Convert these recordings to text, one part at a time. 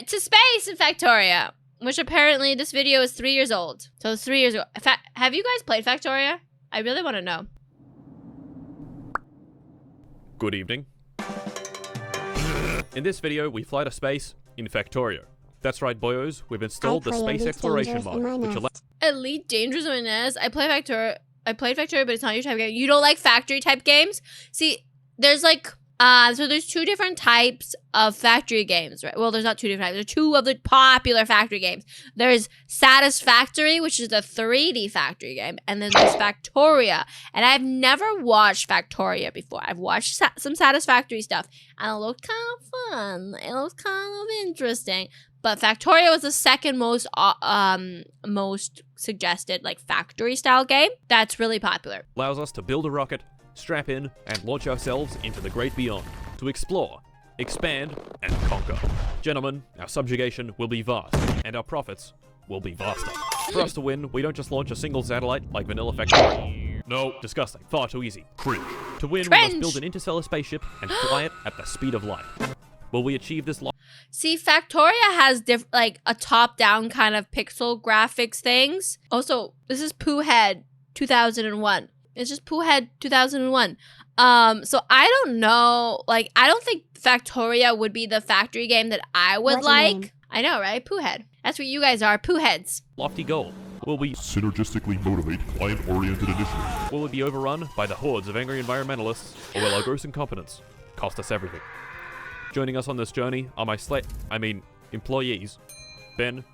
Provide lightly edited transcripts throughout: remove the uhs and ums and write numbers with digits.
to space in Factorio, which apparently this video is 3 years old. So it's 3 years ago. Have you guys played Factorio? I really want to know. Good evening. In this video, we fly to space in Factorio. That's right, boyos. We've installed the space exploration mod, which allows Elite Dangerous on my NES. I played Factorio, but it's not your type of game. You don't like factory type games? See, there's like, so there's two different types of factory games, right? Well, there's not two different types. There's two of the popular factory games. There's Satisfactory, which is the 3D factory game, and then there's Factoria. And I've never watched Factoria before. I've watched some Satisfactory stuff, and it looked kind of fun. It looked kind of interesting. But Factorio was the second most suggested like factory style game that's really popular. Allows us to build a rocket, strap in, and launch ourselves into the great beyond to explore, expand, and conquer. Gentlemen, our subjugation will be vast, and our profits will be vaster. For us to win, we don't just launch a single satellite like Vanilla Factory. No, disgusting, far too easy. Cringe. To win, we must build an interstellar spaceship and fly it at the speed of light. Will we achieve this? See, Factoria has like a top-down kind of pixel graphics things. Also, this is Poohead 2001. It's just Poohead 2001. So I don't know. Like, I don't think Factoria would be the factory game that I would like. I know, right? Poohead. That's what you guys are, Pooheads. Lofty goal. Will we synergistically motivate client-oriented initiatives? Will it be overrun by the hordes of angry environmentalists, or will our gross incompetence cost us everything? Joining us on this journey are my employees, Ben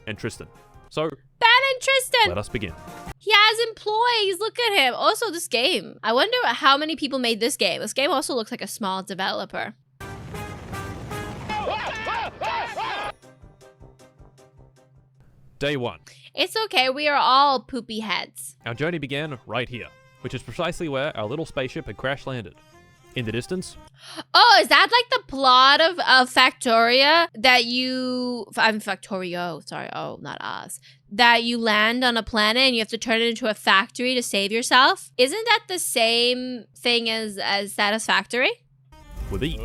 and Tristan. So, Ben and Tristan! Let us begin. He has employees, look at him. Also, this game. I wonder how many people made this game. This game also looks like a small developer. Day 1. It's okay, we are all poopy heads. Our journey began right here, which is precisely where our little spaceship had crash landed. In the distance. Oh, is that like the plot of Factoria that Factorio, sorry, oh, not us. That you land on a planet and you have to turn it into a factory to save yourself? Isn't that the same thing as Satisfactory? With ease.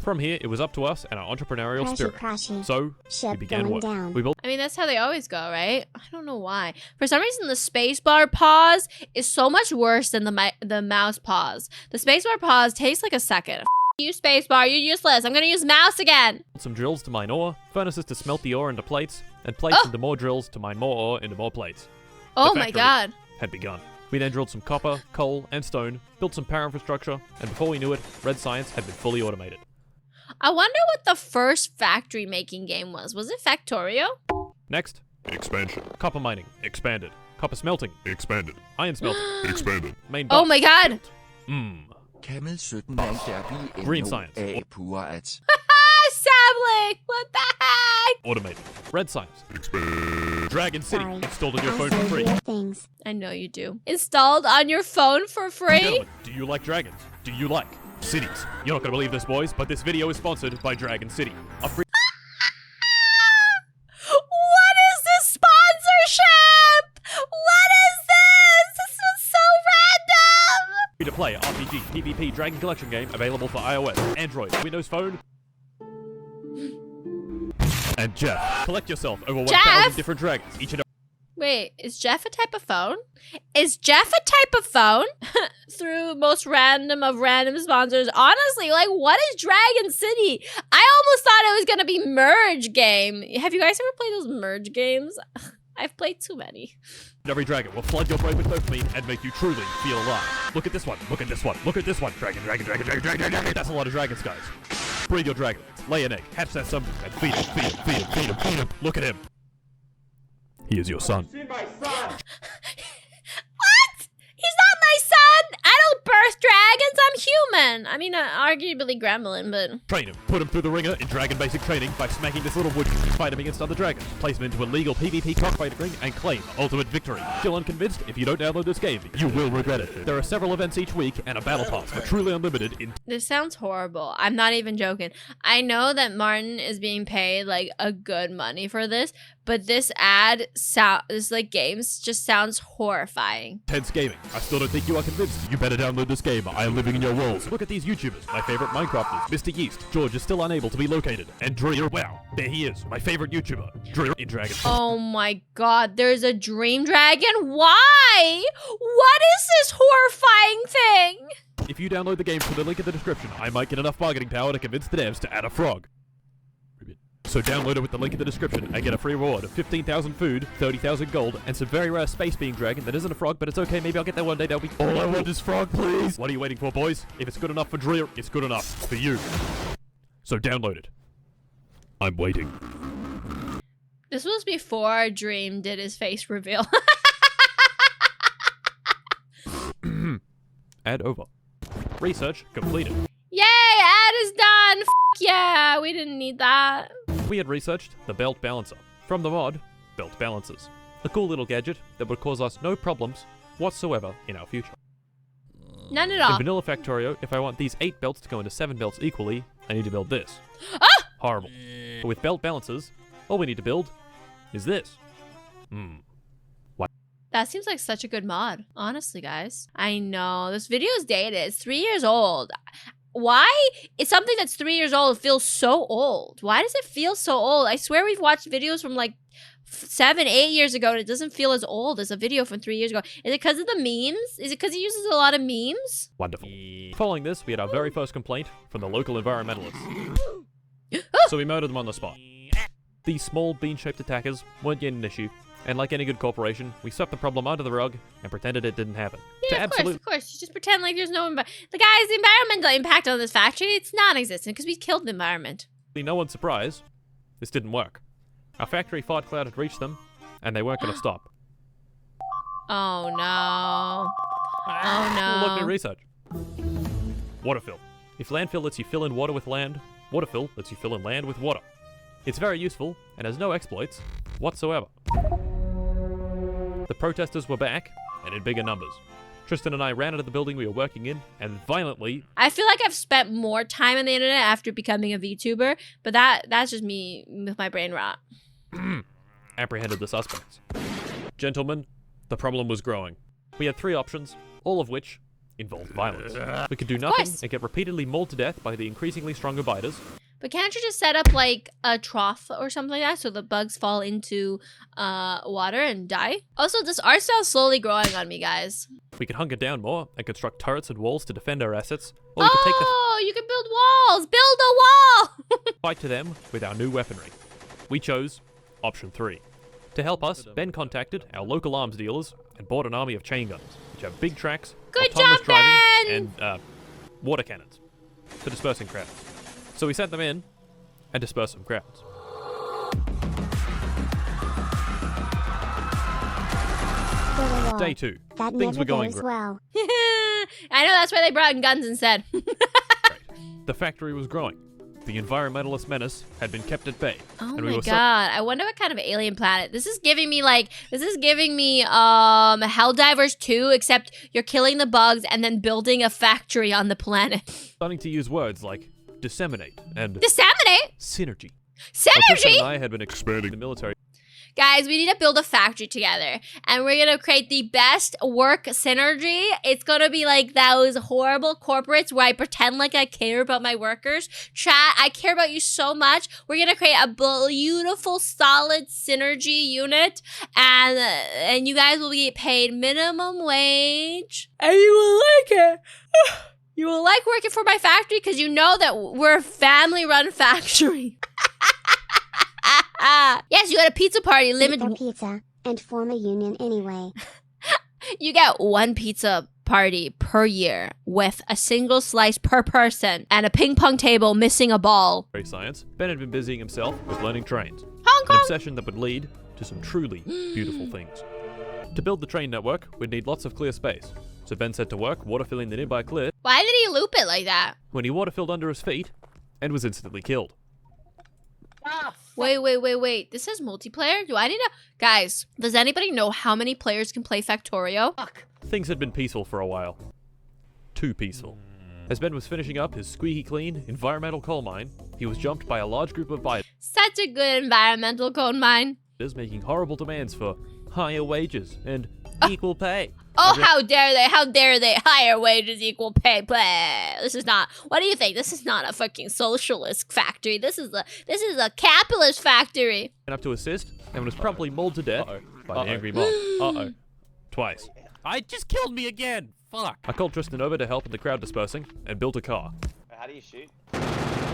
From here, it was up to us and our entrepreneurial spirit. So, we began work. I mean, that's how they always go, right? I don't know why. For some reason, the spacebar pause is so much worse than the mouse pause. The spacebar pause takes like a second. You spacebar, you're useless. I'm gonna use mouse again. Some drills to mine ore, furnaces to smelt the ore into plates, and plates into more drills to mine more ore into more plates. Oh my god. Had begun. We then drilled some copper, coal, and stone, built some power infrastructure, and before we knew it, Red Science had been fully automated. I wonder what the first factory making game was. Was it Factorio? Next. Expansion. Copper mining. Expanded. Copper smelting. Expanded. Iron smelting. Expanded. Main oh my god. Green science. Sapling! What the heck? Automated. Red science. Dragon City. Installed on your phone for free. I know you do. Installed on your phone for free? Gentlemen, do you like dragons? Do you like cities? You're not gonna believe this, boys, but this video is sponsored by Dragon City. A free What is this sponsorship? What is this? This was so random. free-to-play RPG PvP Dragon Collection game available for iOS, Android, Windows Phone, and Jeff. Collect yourself over 1,000 different dragons, each and Wait, is Jeff a type of phone? Is Jeff a type of phone? Through most random of random sponsors. Honestly, like, what is Dragon City? I almost thought it was gonna be Merge game. Have you guys ever played those Merge games? I've played too many. every dragon will flood your brain with dopamine and make you truly feel alive. Look at this one, look at this one, look at this one. Dragon, dragon, dragon, dragon, dragon, dragon. That's a lot of dragons, guys. Breed your dragon, lay an egg, hatch that son, and feed him, feed him, feed him, feed him, feed him. Look at him. He is your son. What? He's not my son! I don't birth dragons, I'm human! I mean, arguably gremlin, but... Train him. Put him through the ringer in dragon basic training by smacking this little wood. Fight him against other dragons. Place him into a legal PvP cockfighting ring and claim ultimate victory. Still unconvinced? If you don't download this game, you will regret it. There are several events each week and a battle pass for truly unlimited in... This sounds horrible. I'm not even joking. I know that Martin is being paid, like, a good money for this, but this games just sounds horrifying. Tense gaming. I still don't think you are convinced. You better download this this game. I am living in your worlds. Look at these YouTubers. My favorite Minecrafters. Mr. Yeast. George is still unable to be located. And Dreer, wow, there he is. My favorite YouTuber. Dreer in Dragon. Oh my god, there's a dream dragon? Why? What is this horrifying thing? If you download the game from the link in the description, I might get enough bargaining power to convince the devs to add a frog. So download it with the link in the description and get a free reward of 15,000 food, 30,000 gold, and some very rare space being dragon that isn't a frog, but it's okay, maybe I'll get there one day, that'll be all I want is frog, please! What are you waiting for, boys? If it's good enough for Dreer, it's good enough for you. So download it. I'm waiting. This was before Dream did his face reveal. Ad over. Research completed. Yay, ad is done! F yeah, we didn't need that. We had researched the belt balancer from the mod Belt Balancers, a cool little gadget that would cause us no problems whatsoever in our future. None at In all. vanilla Factorio, if I want these 8 belts to go into 7 belts equally, I need to build this. Ah! Horrible. But with belt balancers, all we need to build is this. That seems like such a good mod, honestly, guys. I know, this video is dated. It's 3 years old. Why? It's something that's 3 years old feels so old. Why does it feel so old? I swear we've watched videos from like 7, 8 years ago and it doesn't feel as old as a video from 3 years ago. Is it because of the memes? Is it because he uses a lot of memes? Wonderful. Following this, we had our very first complaint from the local environmentalists. So we murdered them on the spot. These small bean-shaped attackers weren't yet an issue, and like any good corporation, we swept the problem under the rug and pretended it didn't happen. Yeah, of course. You just pretend like there's no the environmental impact on this factory, it's non-existent because we killed the environment. No one's surprised. This didn't work. Our factory fart cloud had reached them, and they weren't going to stop. Oh no. Oh no. Look at research. Water fill. If landfill lets you fill in water with land, water fill lets you fill in land with water. It's very useful and has no exploits whatsoever. The protesters were back, and in bigger numbers. Tristan and I ran out of the building we were working in, and violently... I feel like I've spent more time on the internet after becoming a VTuber, but that's just me with my brain rot. apprehended the suspects. Gentlemen, the problem was growing. We had 3 options, all of which involved violence. We could do nothing and get repeatedly mauled to death by the increasingly stronger biters. But can't you just set up like a trough or something like that so the bugs fall into water and die? Also, this art style is slowly growing on me, guys. We could hunker down more and construct turrets and walls to defend our assets. Or we could take you can build walls! Build a wall! fight to them with our new weaponry. We chose option 3. To help us, Ben contacted our local arms dealers and bought an army of chain guns, which have big tracks, Good autonomous job, driving, Ben! and water cannons for dispersing crowds. So we sent them in and dispersed some crowds. Day 2. That Things were going goes well. I know, that's why they brought in guns instead. great. The factory was growing. The environmentalist menace had been kept at bay. Oh and we my were god, I wonder what kind of alien planet. This is giving me Helldivers 2, except you're killing the bugs and then building a factory on the planet. starting to use words like disseminate and Disseminate? synergy. Synergy? Tristan and I had been expanding the military. Guys, we need to build a factory together, and we're gonna create the best work synergy. It's gonna be like those horrible corporates where I pretend like I care about my workers. Chat, I care about you so much. We're gonna create a beautiful, solid synergy unit, and you guys will get paid minimum wage, and you will like it. You will like working for my factory because you know that we're a family-run factory. Yes, you got a pizza party. Eat Limited. their pizza and form a union anyway. You get 1 pizza party per year with a single slice per person and a ping pong table missing a ball. Science. Ben had been busying himself with learning trains. Hong An Kong. obsession that would lead to some truly beautiful things. To build the train network, we'd need lots of clear space. So Ben set to work water filling the nearby clear Why did he loop it like that? when he water filled under his feet and was instantly killed. Wait. This is multiplayer? Do I need to... Guys, does anybody know how many players can play Factorio? Things had been peaceful for a while. Too peaceful. As Ben was finishing up his squeaky clean environmental coal mine, he was jumped by a large group of biters Such a good environmental cone mine. making horrible demands for higher wages and Equal pay. Oh, how dare they? How dare they? Higher wages, equal pay. Blah. This is not. What do you think? This is not a fucking socialist factory. This is a capitalist factory. Went up to assist and was promptly mauled to death by the angry mob. Twice. I just killed me again. Fuck. I called Tristan over to help in the crowd dispersing and built a car. How do you shoot?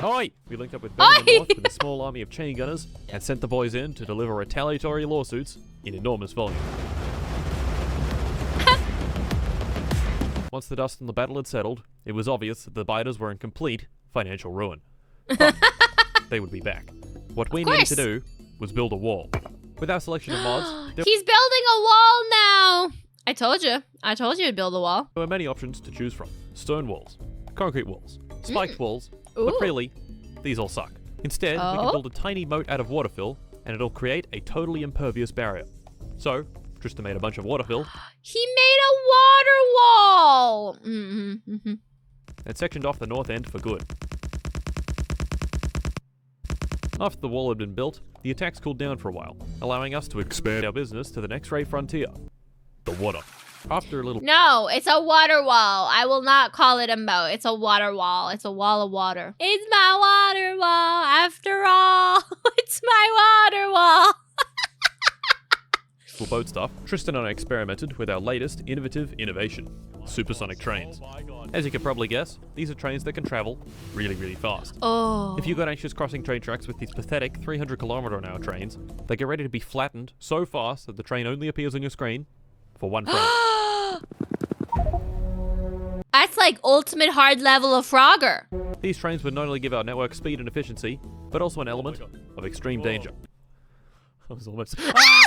Oi! We linked up with Ben in the north with a small army of chain gunners and sent the boys in to deliver retaliatory lawsuits in enormous volume. Once the dust on the battle had settled, it was obvious that the biters were in complete financial ruin. But they would be back. What we needed to do was build a wall. With our selection of mods, He's building a wall now. I told you to build a wall. there were many options to choose from. Stone walls, concrete walls, spiked walls, but Ooh. really, these all suck. Instead, we can build a tiny moat out of water fill, and it'll create a totally impervious barrier. So, Tristan made a bunch of water fill, He made a water wall. and sectioned off the north end for good. After the wall had been built, the attacks cooled down for a while, allowing us to expand our business to the next great frontier, the water. After a little No, it's a water wall. I will not call it a moat. It's a water wall. It's a wall of water. It's my water wall after all. It's my water wall. boat stuff, Tristan and I experimented with our latest innovative innovation, supersonic trains. As you can probably guess, these are trains that can travel really, really fast. Oh. If you got anxious crossing train tracks with these pathetic 300km/h trains, they get ready to be flattened so fast that the train only appears on your screen for 1 frame. That's like ultimate hard level of Frogger. These trains would not only give our network speed and efficiency, but also an element of extreme danger. I was almost...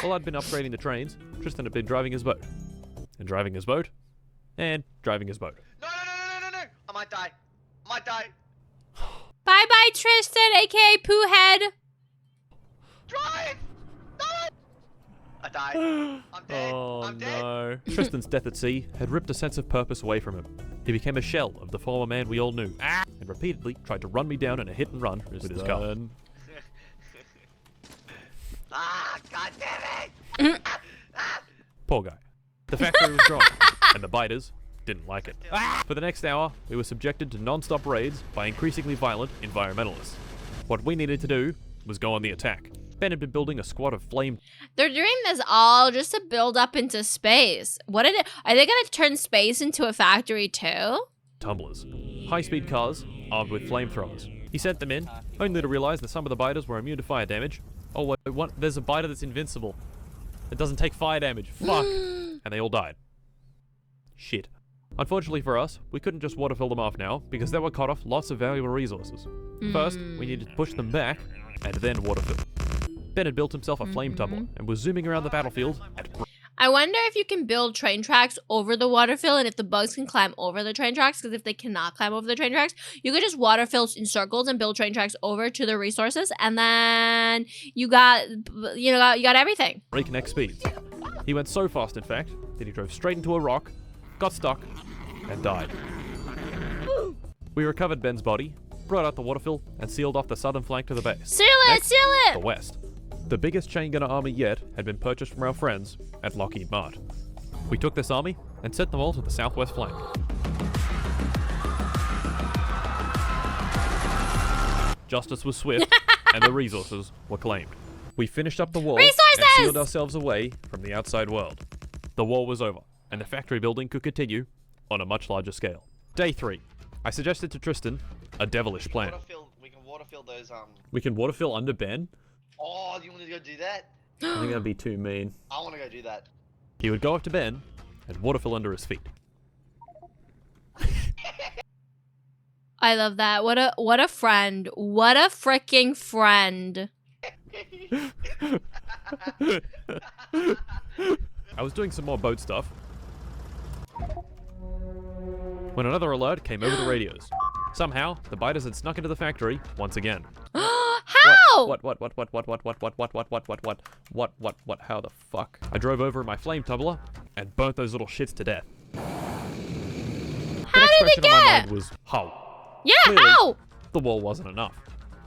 While I'd been upgrading the trains, Tristan had been driving his boat. And driving his boat. And driving his boat. No! I might die. Bye-bye, Tristan, aka Pooh Head. Drive! No! I died. I'm dead. Oh I'm dead. no. Tristan's death at sea had ripped a sense of purpose away from him. He became a shell of the former man we all knew, and repeatedly tried to run me down in a hit and run with his car. God damn it! Poor guy. The factory was gone, and the biters didn't like it. For the next hour, we were subjected to non-stop raids by increasingly violent environmentalists. What we needed to do was go on the attack. Ben had been building a squad of flame They're doing this all just to build up into space. Are they gonna turn space into a factory too? tumblers, high-speed cars armed with flamethrowers. He sent them in, only to realize that some of the biters were immune to fire damage. Oh wait, there's a biter that's invincible. It doesn't take fire damage. Fuck. And they all died. Shit. Unfortunately for us, we couldn't just water fill them off now, because that would cut off lots of valuable resources. First, we needed to push them back, and then water fill. Ben had built himself a flame tumbler, and was zooming around the battlefield at I wonder if you can build train tracks over the water fill and if the bugs can climb over the train tracks, because if they cannot climb over the train tracks, you could just water fill in circles and build train tracks over to the resources, and then you got everything. breakneck speeds. He went so fast, in fact, that he drove straight into a rock, got stuck, and died. We recovered Ben's body, brought out the water fill, and sealed off the southern flank of the base. Seal Next, it! The west. The biggest chain gunner army yet had been purchased from our friends at Lockheed Mart. We took this army and sent them all to the southwest flank. Justice was swift, and the resources were claimed. We finished up the wall and sealed ourselves away from the outside world. The war was over, and the factory building could continue on a much larger scale. Day 3. I suggested to Tristan a devilish plan. We can water fill those We can water fill under Ben? Oh, do you want to go do that? I think that'd be too mean. I want to go do that. He would go up to Ben and water fill under his feet. I love that. What a friend. What a freaking friend. I was doing some more boat stuff when another alert came over the radios. Somehow, the biters had snuck into the factory once again. How? What, how the fuck? I drove over in my flame tumbler and burnt those little shits to death. How did it On my get? mind was, how? Yeah, Clearly, how? The wall wasn't enough.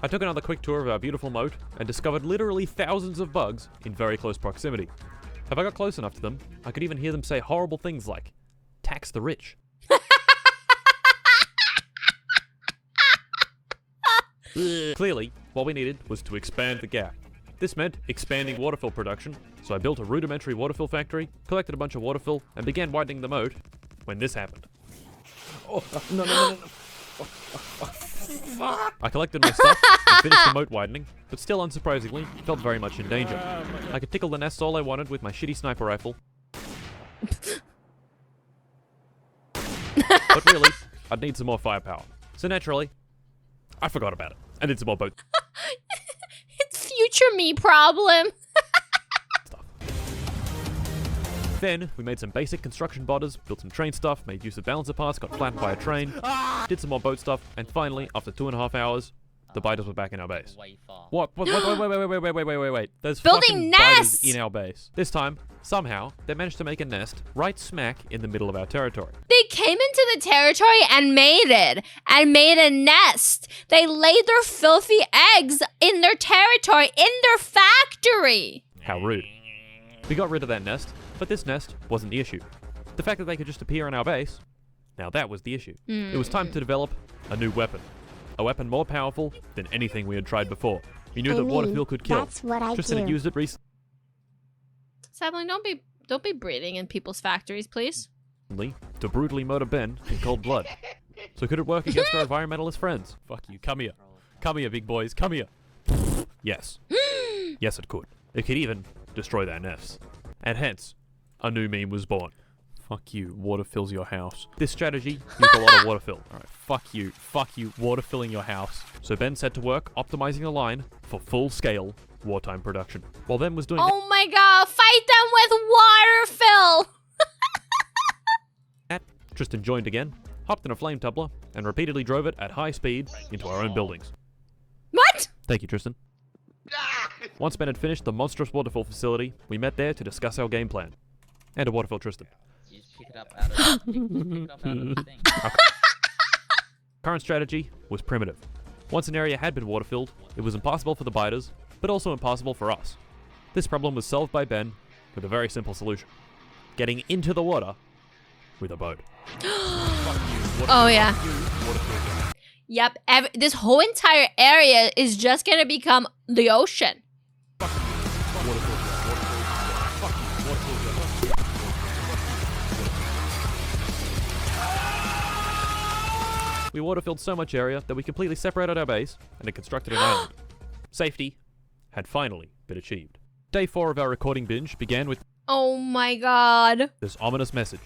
I took another quick tour of our beautiful moat and discovered literally thousands of bugs in very close proximity. If I got close enough to them, I could even hear them say horrible things like, tax the rich. Clearly, what we needed was to expand the gap. This meant expanding waterfill production, so I built a rudimentary waterfill factory, collected a bunch of waterfill, and began widening the moat when this happened. Oh, no. I collected my stuff and finished the moat widening, but still unsurprisingly, felt very much in danger. I could tickle the nests all I wanted with my shitty sniper rifle. But really, I'd need some more firepower. So naturally, I forgot about it. I did some more boat It's future me problem. stuff. Then, we made some basic construction bodders, built some train stuff, made use of balancer parts, got flattened by a train, did some more boat stuff, and finally, after 2.5 hours, the biters were back in our base. Way far. What? Wait. There's Building fucking nests! biters in our base. This time, somehow, they managed to make a nest right smack in the middle of our territory. They came into the territory and mated and made a nest. They laid their filthy eggs in their territory, in their factory. How rude. We got rid of that nest, but this nest wasn't the issue. The fact that they could just appear in our base, now that was the issue. It was time to develop a new weapon. A weapon more powerful than anything we had tried before. We knew that waterfill could kill. That's what I Tristan had do. used it Sapling, don't be breeding in people's factories, please. recently to brutally murder Ben in cold blood. So could it work against our environmentalist friends? Fuck you, come here. Come here, big boys, come here. Yes. Yes, it could. It could even destroy their nests. And hence, a new meme was born. Fuck you, water fills your house. This strategy used a lot of water fill. Alright, fuck you, water filling your house. So Ben set to work optimizing the line for full-scale wartime production. While Ben was doing Oh my god, fight them with water fill! that, Tristan joined again, hopped in a flame tumbler, and repeatedly drove it at high speed into our own buildings. What? Thank you, Tristan. Once Ben had finished the monstrous waterfill facility, we met there to discuss our game plan. And to waterfill Tristan. You just pick it up out of pick it up out of the thing. Current strategy was primitive. Once an area had been water-filled, it was impossible for the biters, but also impossible for us. This problem was solved by Ben with a very simple solution. Getting into the water with a boat. Oh yeah. Yep, this whole entire area is just gonna become the ocean. We water-filled so much area that we completely separated our base and had constructed an island. Safety had finally been achieved. Day 4 of our recording binge began with Oh my god. this ominous message.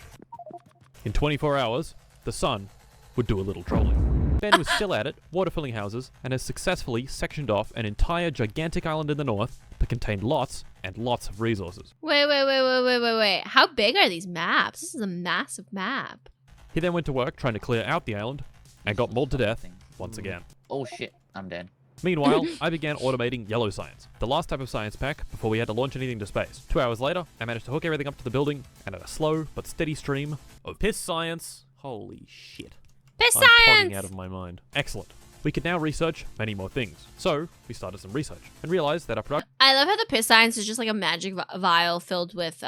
In 24 hours, the sun would do a little trolling. Ben was still at it, water-filling houses, and has successfully sectioned off an entire gigantic island in the north that contained lots and lots of resources. Wait. How big are these maps? This is a massive map. He then went to work trying to clear out the island and got mauled to death once again. Oh shit, I'm dead. Meanwhile, I began automating yellow science, the last type of science pack before we had to launch anything to space. 2 hours later, I managed to hook everything up to the building, and at a slow but steady stream of piss science. Holy shit. Piss I'm fogging science! out of my mind. Excellent. We could now research many more things. So, we started some research and realized that our production I love how the piss science is just like a magic vial filled with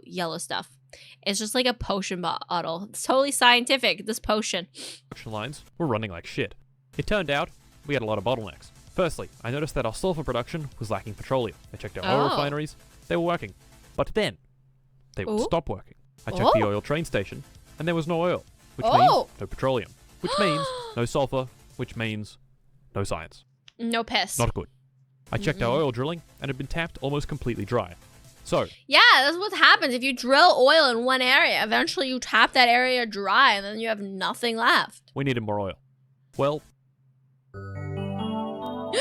yellow stuff. It's just like a potion bottle. It's totally scientific, this potion. lines were running like shit. It turned out we had a lot of bottlenecks. Firstly, I noticed that our sulfur production was lacking petroleum. I checked our oil Oh. refineries. They were working. But then, they would Ooh. stop working. I checked the Oh. oil train station, and there was no oil, which Oh. means no petroleum, which means no sulfur, which means no science. No piss. Not good. I checked our oil drilling, and it had been tapped almost completely dry. So, Yeah, that's what happens. If you drill oil in one area, eventually you tap that area dry and then you have nothing left. we needed more oil. Well,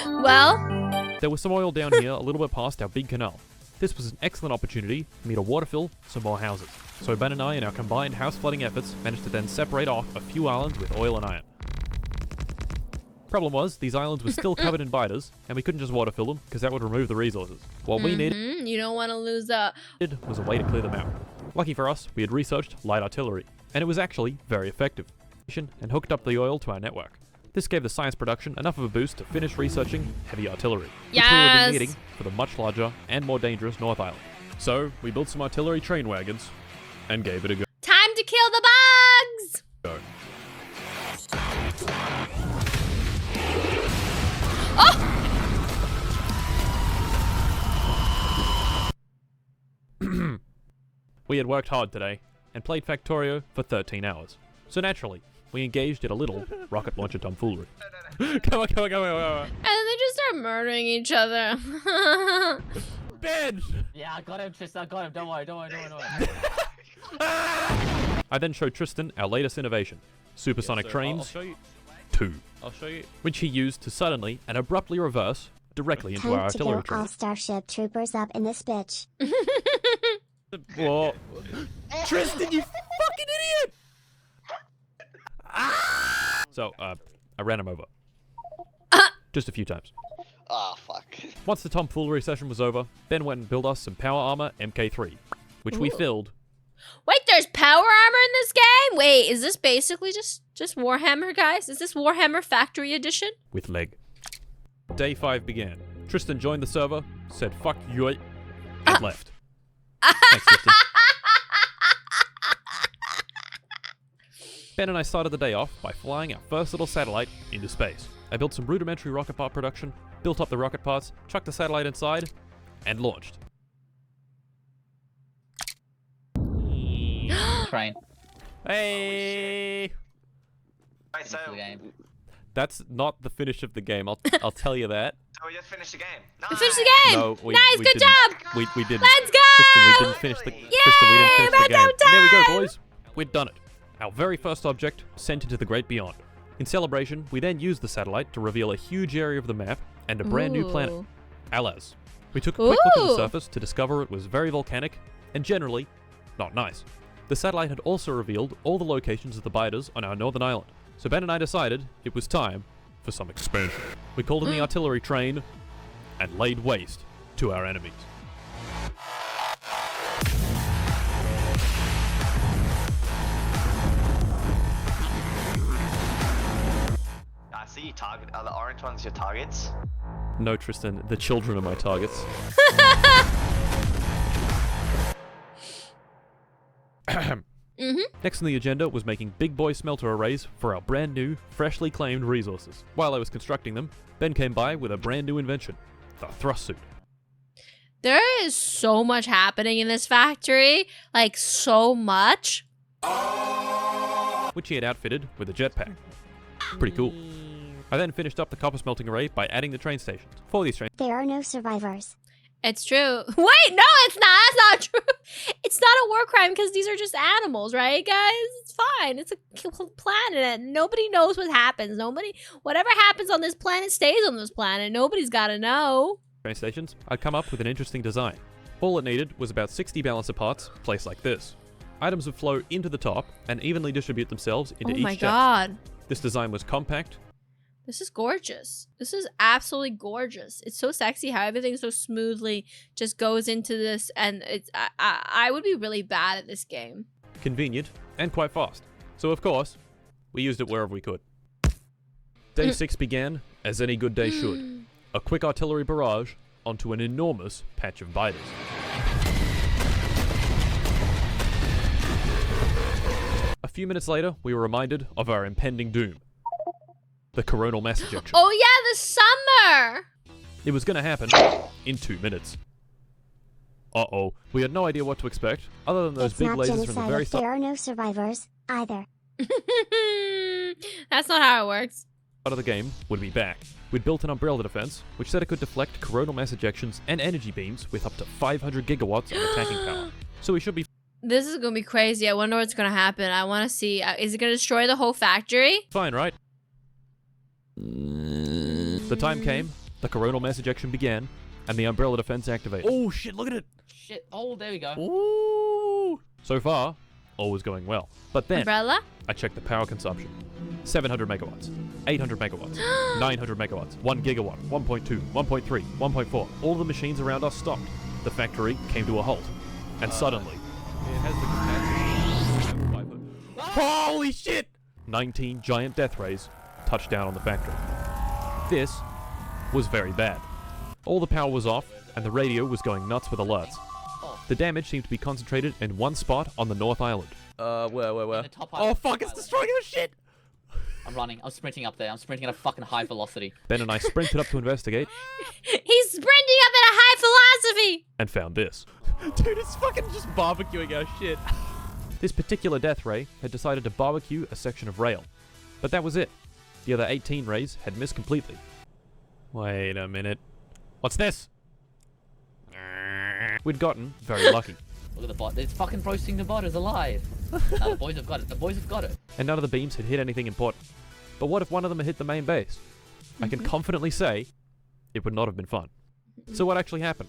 Well, there was some oil down here a little bit past our big canal. This was an excellent opportunity for me to waterfill some more houses. So Ben and I, in our combined house flooding efforts, managed to then separate off a few islands with oil and iron. Problem was, these islands were still covered in biters, and we couldn't just waterfill them, because that would remove the resources. What we needed you don't want to lose a... was a way to clear them out. Lucky for us, we had researched light artillery, and it was actually very effective. And hooked up the oil to our network. This gave the science production enough of a boost to finish researching heavy artillery, which we would Yes. be needing for the much larger and more dangerous North Island. So we built some artillery train wagons and gave it a Time to kill the bugs! go. We had worked hard today and played Factorio for 13 hours. So naturally, we engaged in a little rocket launcher tomfoolery. Come on. And then they just start murdering each other. Bed! Yeah, I got him, Tristan. I got him. Don't worry. I then showed Tristan our latest innovation, supersonic I'll trains show you. 2, I'll show you. which he used to suddenly and abruptly reverse directly into our Time to artillery go all trains. Starship Troopers up in this bitch. Whoa. Tristan, you fucking idiot! So, I ran him over. Just a few times. Ah, fuck. Once the tomfoolery session was over, Ben went and built us some power armor MK3, which we Ooh. filled Wait, there's power armor in this game? Wait, is this basically just Warhammer, guys? Is this Warhammer Factory Edition? with leg. Day 5 began. Tristan joined the server, said fuck you, and left. Thanks, Tristan. Ben and I started the day off by flying our first little satellite into space. I built some rudimentary rocket part production, built up the rocket parts, chucked the satellite inside, and launched. Train. Hey! Right, so, The game. That's not the finish of the game, I'll tell you that. so we just finished the game. We finished the game! No, we Nice, good didn't. job! We didn't. Let's go! Tristan, we didn't finish the Yay! Tristan, we didn't finish the About game. that And there we go, time! boys. We'd done it. Our very first object sent into the great beyond. In celebration, we then used the satellite to reveal a huge area of the map and a brand new planet, Ooh. Alas. We took a quick look at the Ooh. surface to discover it was very volcanic and generally not nice. The satellite had also revealed all the locations of the biters on our northern island, so Ben and I decided it was time for some expansion. We called in the artillery train and laid waste to our enemies. I see you target. Are the orange ones your targets? No, Tristan, the children are my targets. Next on the agenda was making big boy smelter arrays for our brand new, freshly claimed resources. While I was constructing them, Ben came by with a brand new invention, the thrust suit. There is so much happening in this factory. Like, so much. Which he had outfitted with a jetpack. Pretty cool. I then finished up the copper smelting array by adding the train stations. For these train There are no survivors. It's true. Wait, no, it's not. That's not true. It's not a war crime because these are just animals, right, guys? It's fine. It's a planet. And nobody knows what happens. Whatever happens on this planet stays on this planet. Nobody's got to know. stations, I'd come up with an interesting design. All it needed was about 60 balancer parts placed like this. Items would flow into the top and evenly distribute themselves into Oh each my chest. god. This design was compact, This is gorgeous. This is absolutely gorgeous. It's so sexy how everything so smoothly just goes into this, and it's I would be really bad at this game. convenient, and quite fast. So of course, we used it wherever we could. Day 6 began as any good day should. A quick artillery barrage onto an enormous patch of biters. A few minutes later, we were reminded of our impending doom. The coronal mass ejection. Oh yeah, the summer! It was going to happen in 2 minutes. Uh-oh. We had no idea what to expect, other than those It's big not lasers from the genocide very if start there are no survivors, either. That's not how it works. of the game would be back. We'd built an umbrella defense, which said it could deflect coronal mass ejections and energy beams with up to 500 gigawatts of attacking power. So we should be This is gonna be crazy. I wonder what's gonna happen. I want to see. Is it gonna destroy the whole factory? fine, right? The time came, the coronal mass ejection began, and the umbrella defense activated. Oh shit, look at it! Shit. Oh, there we go. Ooh! So far, all was going well. But then, Umbrella? I checked the power consumption. 700 megawatts, 800 megawatts, 900 megawatts, 1 gigawatt, 1.2, 1.3, 1.4. All the machines around us stopped. The factory came to a halt. And suddenly, it has the capacity. Holy shit! 19 giant death rays touched down on the factory. This was very bad. All the power was off, and the radio was going nuts with alerts. Oh The damage seemed to be concentrated in one spot on the North Island. Where? The top Oh fuck, it's destroying our shit! I'm running. I'm sprinting up there. I'm sprinting at a fucking high velocity. Ben and I sprinted up to investigate He's sprinting up at a high velocity. and found this. Dude, it's fucking just barbecuing our shit. This particular death ray had decided to barbecue a section of rail. But that was it. The other 18 rays had missed completely. Wait a minute. What's this? We'd gotten very lucky. Look at the bot. It's fucking roasting the bot. It's alive. No, the boys have got it. The boys have got it. And none of the beams had hit anything important. But what if one of them had hit the main base? I can confidently say it would not have been fun. So what actually happened?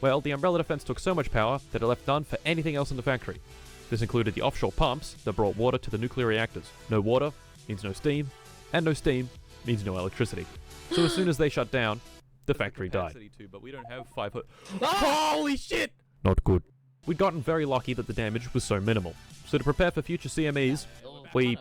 Well, the umbrella defense took so much power that it left none for anything else in the factory. This included the offshore pumps that brought water to the nuclear reactors. No water means no steam, and no steam means no electricity. So as soon as they shut down, the factory died. But we don't have 5 foot. Holy shit! Not good. We'd gotten very lucky that the damage was so minimal. So to prepare for future CMEs, we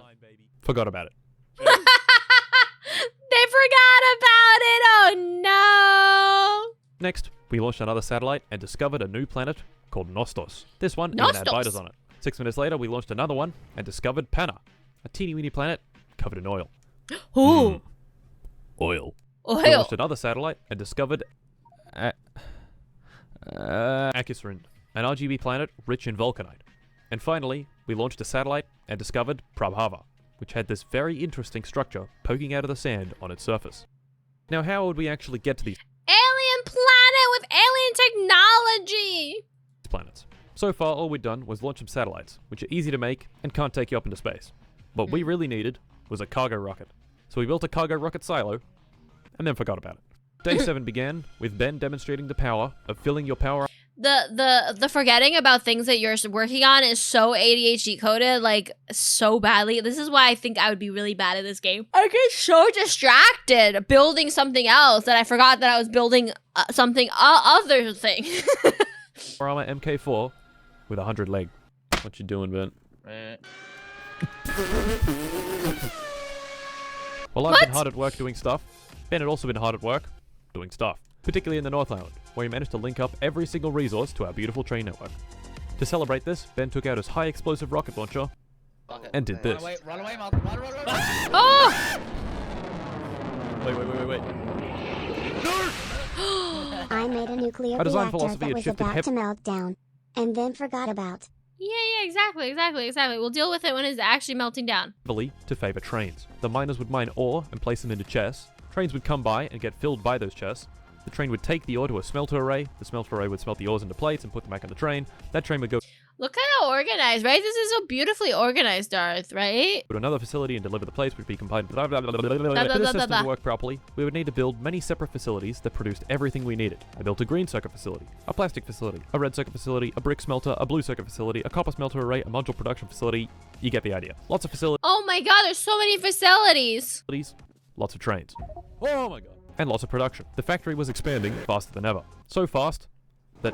forgot about it. They forgot about it. Oh no. Next, we launched another satellite and discovered a new planet called Nostos. This one even had biters on it. 6 minutes later, we launched another one and discovered Panna, a teeny-weeny planet covered in oil. Ooh. Oil. Oil. We launched another satellite and discovered Akisrind, an RGB planet rich in vulcanite. And finally, we launched a satellite and discovered Prabhava, which had this very interesting structure poking out of the sand on its surface. Now, how would we actually get to these Alien planet with alien technology. planets? So far, all we'd done was launch some satellites, which are easy to make and can't take you up into space. What we really needed was a cargo rocket. So we built a cargo rocket silo, and then forgot about it. Day 7 began with Ben demonstrating the power of filling your power. The forgetting about things that you're working on is so ADHD coded, like so badly. This is why I think I would be really bad at this game. I get so distracted building something else that I forgot that I was building something other thing. Armor MK4 with 100 leg. What you doing, Ben? Well, I've been hard at work doing stuff. Ben had also been hard at work doing stuff, particularly in the North Island, where he managed to link up every single resource to our beautiful train network. To celebrate this, Ben took out his high explosive rocket launcher and did this. Run away, Mark. Run. Oh! Wait. I made a nuclear Our design reactor philosophy that had was shifted about to melt down, and then forgot about. Yeah, exactly. We'll deal with it when it's actually melting down. Heavily to favor trains. The miners would mine ore and place them into chests. Trains would come by and get filled by those chests. The train would take the ore to a smelter array. The smelter array would smelt the ores into plates and put them back on the train. That train would go Look how organized, right? This is so beautifully organized, Darth, right? to another facility and deliver the plates, which would be combined. For the system to work properly, we would need to build many separate facilities that produced everything we needed. I built a green circuit facility, a plastic facility, a red circuit facility, a brick smelter, a blue circuit facility, a copper smelter array, a module production facility. You get the idea. Lots of facilities, Oh my god, there's so many facilities. lots of trains. Oh my god. And lots of production. The factory was expanding faster than ever. So fast that...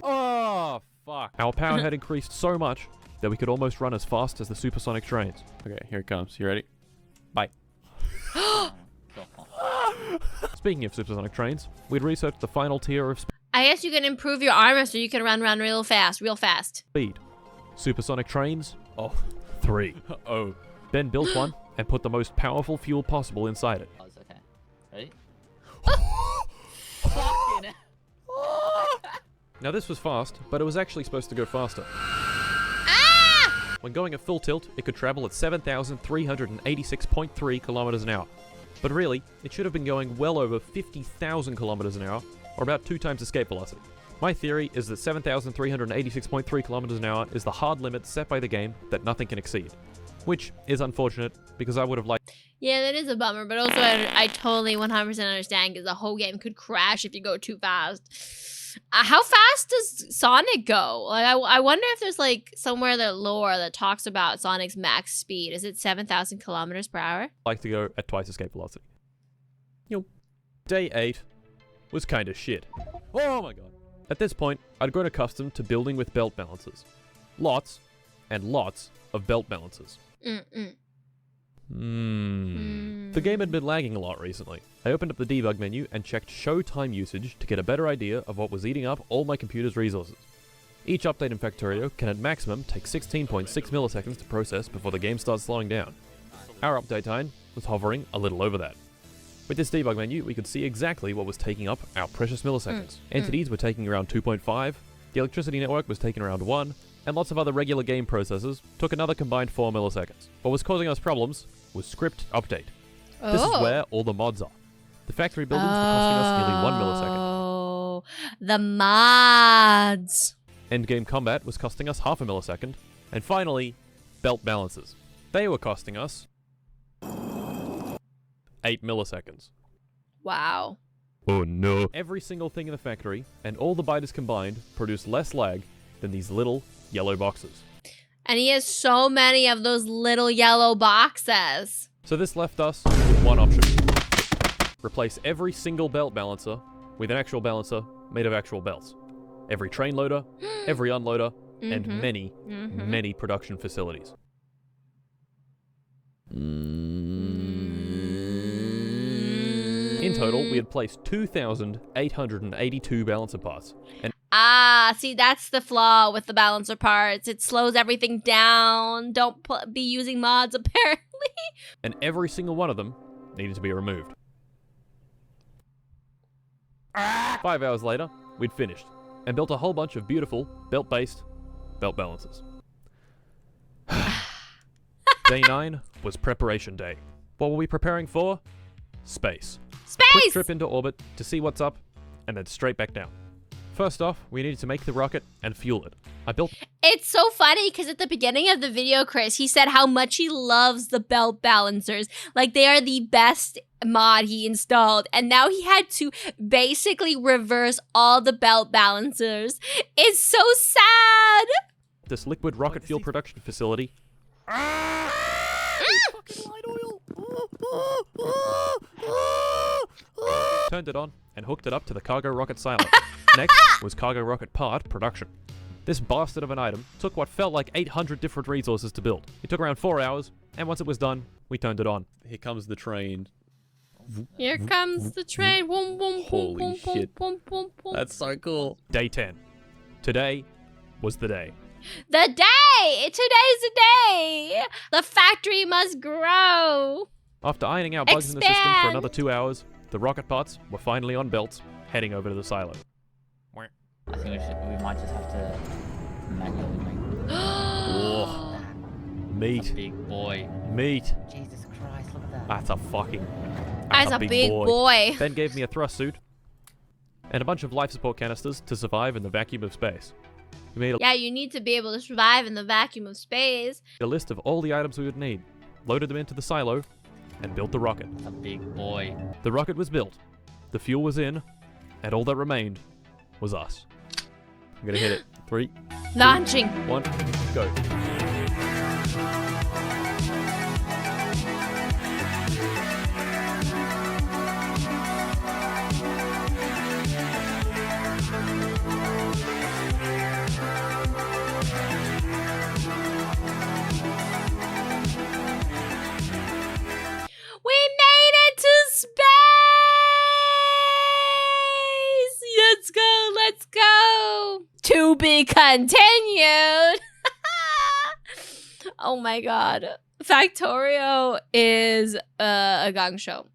Oh, fuck. Our power had increased so much that we could almost run as fast as the supersonic trains. Okay, here it comes. You ready? Bye. Speaking of supersonic trains, we'd researched the final tier of I guess you can improve your armor so you can run real fast. speed. Supersonic trains? Oh, 3. Oh. Ben built one and put the most powerful fuel possible inside it. Oh, it's okay. Ready? Fucking Now this was fast, but it was actually supposed to go faster. Ah! When going at full tilt, it could travel at 7,386.3 kilometers an hour. But really, it should have been going well over 50,000 kilometers an hour, or about 2 times escape velocity. My theory is that 7,386.3 kilometers an hour is the hard limit set by the game that nothing can exceed. Which is unfortunate, because I would have liked... Yeah, that is a bummer, but also I totally 100% understand because the whole game could crash if you go too fast. How fast does Sonic go? Like, I wonder if there's like somewhere in the lore that talks about Sonic's max speed. Is it 7,000 kilometers per hour? like to go at twice escape velocity. Yup. Day 8 was kinda shit. Oh my god. At this point, I'd grown accustomed to building with belt balancers. Lots and lots of belt balancers. The game had been lagging a lot recently. I opened up the debug menu and checked show time usage to get a better idea of what was eating up all my computer's resources. Each update in Factorio can at maximum take 16.6 milliseconds to process before the game starts slowing down. Our update time was hovering a little over that. With this debug menu, we could see exactly what was taking up our precious milliseconds. Entities were taking around 2.5, the electricity network was taking around 1, and lots of other regular game processors took another combined 4 milliseconds. What was causing us problems was script update. This is where all the mods are. The factory buildings were costing us nearly 1 millisecond. Oh, the mods. Endgame combat was costing us half a millisecond. And finally, belt balances. They were costing us 8 milliseconds. Wow. Oh no. Every single thing in the factory and all the biters combined produce less lag than these little yellow boxes. And he has so many of those little yellow boxes. So this left us with one option. Replace every single belt balancer with an actual balancer made of actual belts. Every train loader, every unloader, and many, many production facilities. In total, we had placed 2,882 balancer parts. And See, that's the flaw with the balancer parts. It slows everything down. Don't be using mods, apparently. and every single one of them needed to be removed. 5 hours later, we'd finished, and built a whole bunch of beautiful, belt-based belt balancers. Day 9 was preparation day. What were we preparing for? Space. Quick Space! trip into orbit to see what's up, and then straight back down. First off, we needed to make the rocket and fuel it. I built... It's so funny because at the beginning of the video, Chris, he said how much he loves the belt balancers. Like, they are the best mod he installed. And now he had to basically reverse all the belt balancers. It's so sad. this liquid rocket fuel production facility. Turned it on and hooked it up to the cargo rocket silo. Next was cargo rocket part production. This bastard of an item took what felt like 800 different resources to build. It took around 4 hours, and once it was done, we turned it on. Here comes the train. Here comes the train. Boom, boom, Holy boom, boom, shit. boom, boom, boom. That's so cool. Day 10. Today was the day. The day! Today's the day! The factory must grow. After ironing out bugs in the system for Expand. another 2 hours, the rocket parts were finally on belts, heading over to the silo. I think we might just have to manually make Oh, a meat. big boy. Meat. Jesus Christ, look at that. That's a fucking... As a big boy. Ben gave me a thrust suit and a bunch of life support canisters to survive in the vacuum of space. We made Yeah, you need to be able to survive in the vacuum of space. a list of all the items we would need, loaded them into the silo, and built the rocket. A big boy. The rocket was built, the fuel was in, and all that remained was us. I'm gonna hit it. 3, Launching. 1, go. We made it to space! Let's go, let's go! To be continued! Oh my god. Factorio is a gang show.